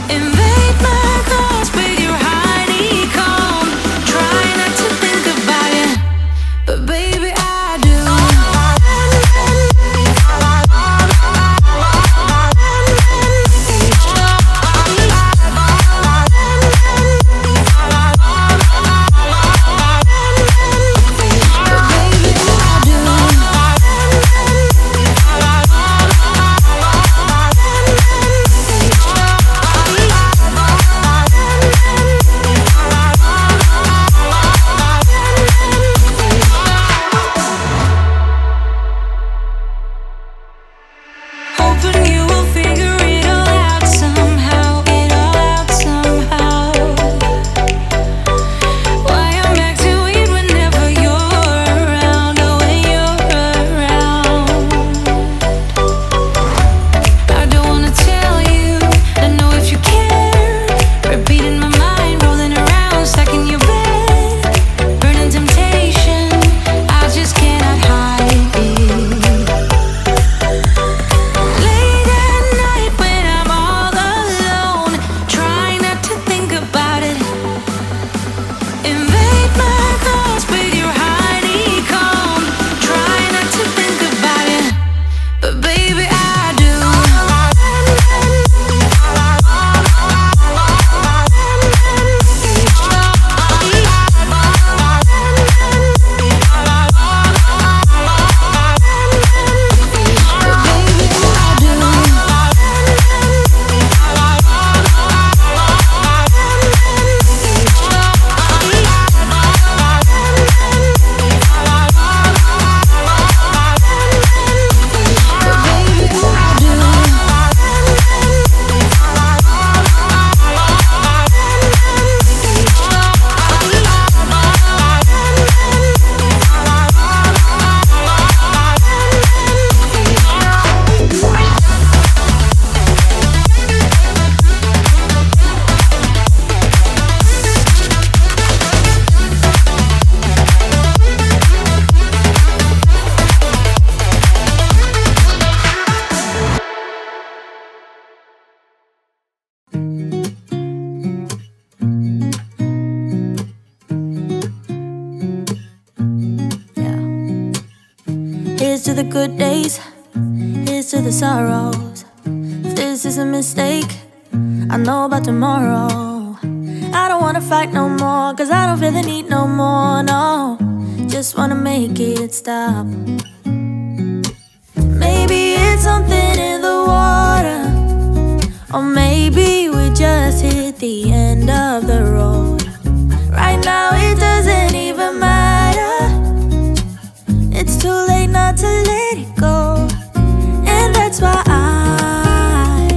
Invade my thoughts. the good days, here's to the sorrows. If this is a mistake, I know about tomorrow. I don't wanna fight no more, cause I don't feel the need no more, no. Just wanna make it stop. Maybe it's something in the water, or maybe we just hit the end of the road. Right now it doesn't even matter. It's too late not to let it go. And that's why I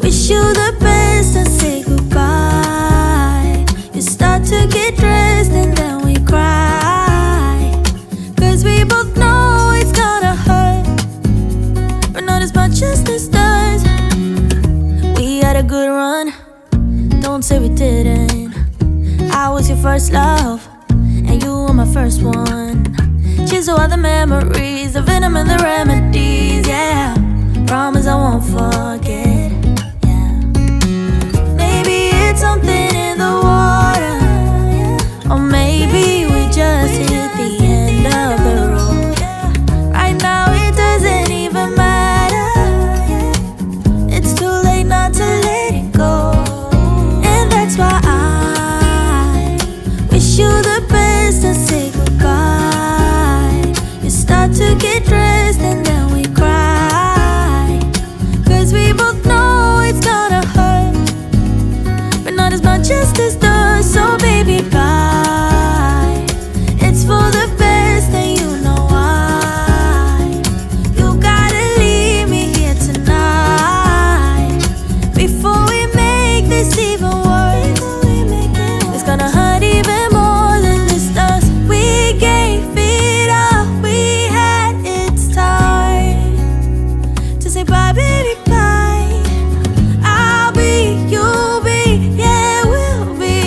wish you the best and say goodbye. You start to get dressed and then we cry, cause we both know it's gonna hurt, but not as much as this does. We had a good run, don't say we didn't. I was your first love, and you were my first one. Cheers to all the memories, the venom and the remedies, yeah. Promise I won't forget, yeah. Maybe it's something in the water, or maybe we just hit the end of the road. Right now it doesn't even matter. It's too late not to let it go. And that's why I wish you the best and say goodbye. You start to get dressed and then we cry, cause we both know it's gonna hurt, but not as much as this does. So baby, bye. It's for the best and you know why. You gotta leave me here tonight before we make this even worse. It's gonna hurt even more than this does. We gave it all we had. It's time to say bye, baby, bye. I'll be, you'll be, yeah, we'll be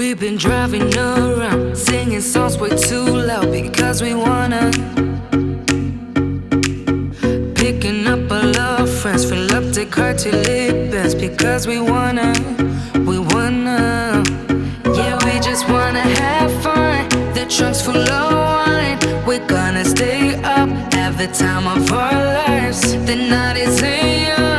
We've been driving around, singing songs way too loud because we wanna. Picking up all our friends, fill up the car till it bends because we wanna. Yeah, we just wanna have fun. The trunk's full of wine. We're gonna stay up, have the time of our lives. The night is young.